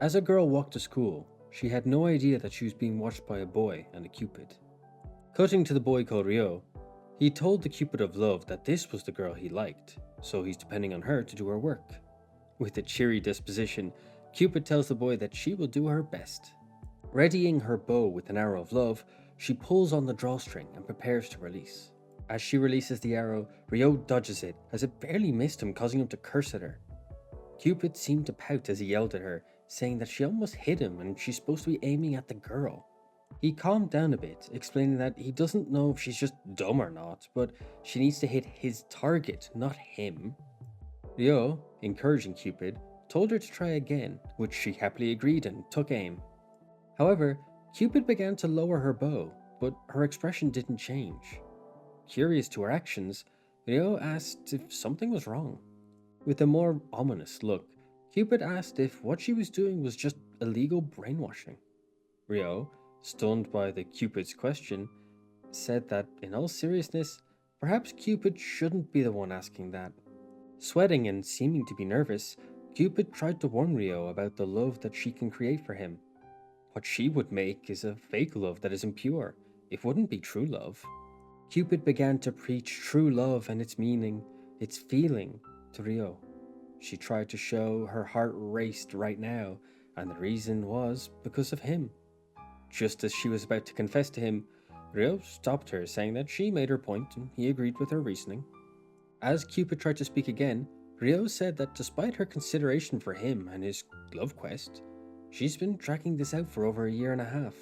As a girl walked to school, she had no idea that she was being watched by a boy and a Cupid. Cutting to the boy called Ryo, he told the Cupid of love that this was the girl he liked, so he's depending on her to do her work. With a cheery disposition, Cupid tells the boy that she will do her best. Readying her bow with an arrow of love, she pulls on the drawstring and prepares to release. As she releases the arrow, Ryo dodges it as it barely missed him, causing him to curse at her. Cupid seemed to pout as he yelled at her, saying that she almost hit him and she's supposed to be aiming at the girl. He calmed down a bit, explaining that he doesn't know if she's just dumb or not, but she needs to hit his target, not him. Ryo, encouraging Cupid, told her to try again, which she happily agreed and took aim. However, Cupid began to lower her bow, but her expression didn't change. Curious to her actions, Ryo asked if something was wrong. With a more ominous look, Cupid asked if what she was doing was just illegal brainwashing. Ryo, stunned by the Cupid's question, said that in all seriousness, perhaps Cupid shouldn't be the one asking that. Sweating and seeming to be nervous, Cupid tried to warn Ryo about the love that she can create for him. What she would make is a fake love that is impure. It wouldn't be true love. Cupid began to preach true love and its meaning, its feeling, to Ryo. She tried to show her heart raced right now, and the reason was because of him. Just as she was about to confess to him, Ryo stopped her, saying that she made her point and he agreed with her reasoning. As Cupid tried to speak again, Ryo said that despite her consideration for him and his love quest, she's been tracking this out for over a year and a half.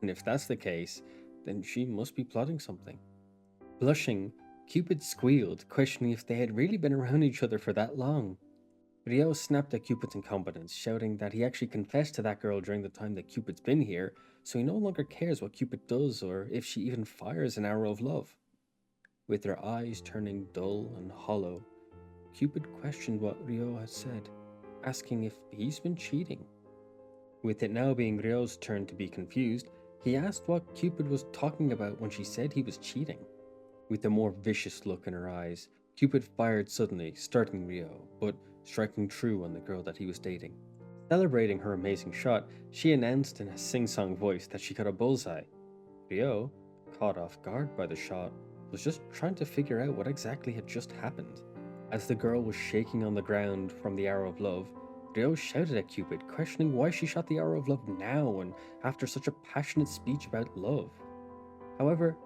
And if that's the case, then she must be plotting something. Blushing, Cupid squealed, questioning if they had really been around each other for that long. Ryo snapped at Cupid's incompetence, shouting that he actually confessed to that girl during the time that Cupid's been here, so he no longer cares what Cupid does or if she even fires an arrow of love. With her eyes turning dull and hollow, Cupid questioned what Ryo had said, asking if he's been cheating. With it now being Ryo's turn to be confused, he asked what Cupid was talking about when she said he was cheating. With a more vicious look in her eyes, Cupid fired suddenly, starting Ryo, but striking true on the girl that he was dating. Celebrating her amazing shot, she announced in a sing-song voice that she got a bullseye. Ryo, caught off guard by the shot, was just trying to figure out what exactly had just happened. As the girl was shaking on the ground from the arrow of love, Ryo shouted at Cupid, questioning why she shot the arrow of love now and after such a passionate speech about love. However,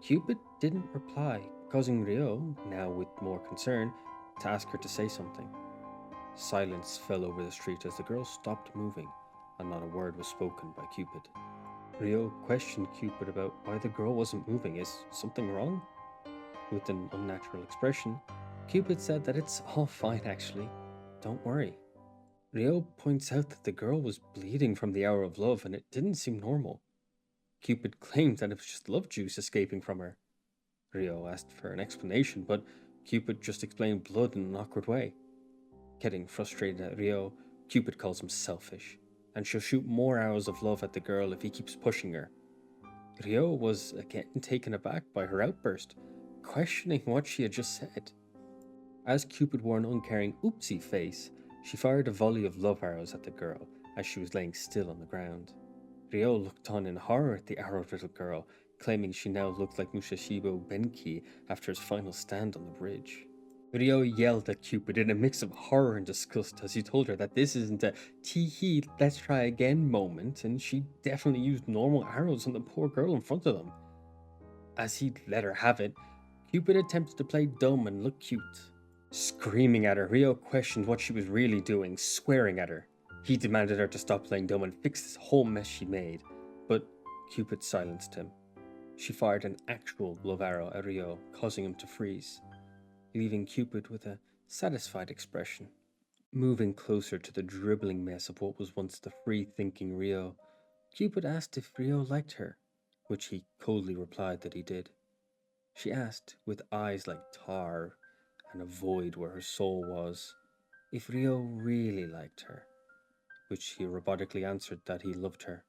Cupid didn't reply, causing Ryo, now with more concern, to ask her to say something. Silence fell over the street as the girl stopped moving, and not a word was spoken by Cupid. Ryo questioned Cupid about why the girl wasn't moving. Is something wrong? With an unnatural expression, Cupid said that it's all fine actually. Don't worry. Ryo points out that the girl was bleeding from the arrow of love and it didn't seem normal. Cupid claimed that it was just love juice escaping from her. Ryo asked for an explanation, but Cupid just explained blood in an awkward way. Getting frustrated at Ryo, Cupid calls him selfish, and she'll shoot more arrows of love at the girl if he keeps pushing her. Ryo was again taken aback by her outburst, questioning what she had just said. As Cupid wore an uncaring oopsie face, she fired a volley of love arrows at the girl as she was laying still on the ground. Ryo looked on in horror at the arrowed little girl, claiming she now looked like Musashibo Benki after his final stand on the bridge. Ryo yelled at Cupid in a mix of horror and disgust as he told her that this isn't a tee-hee, let's try again moment, and she definitely used normal arrows on the poor girl in front of them. As he let her have it, Cupid attempted to play dumb and look cute. Screaming at her, Ryo questioned what she was really doing, swearing at her. He demanded her to stop playing dumb and fix this whole mess she made, but Cupid silenced him. She fired an actual love arrow at Ryo, causing him to freeze, leaving Cupid with a satisfied expression. Moving closer to the dribbling mess of what was once the free-thinking Ryo, Cupid asked if Ryo liked her, which he coldly replied that he did. She asked, with eyes like tar and a void where her soul was, if Ryo really liked her, which he robotically answered that he loved her.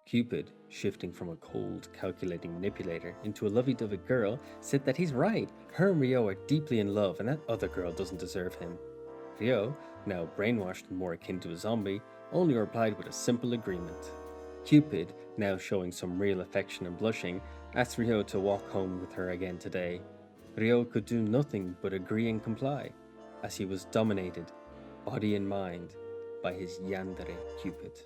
Cupid, shifting from a cold, calculating manipulator into a lovey-dovey girl, said that he's right. Her and Ryo are deeply in love and that other girl doesn't deserve him. Ryo, now brainwashed and more akin to a zombie, only replied with a simple agreement. Cupid, now showing some real affection and blushing, asked Ryo to walk home with her again today. Ryo could do nothing but agree and comply, as he was dominated, body and mind, by his Yandere Cupid.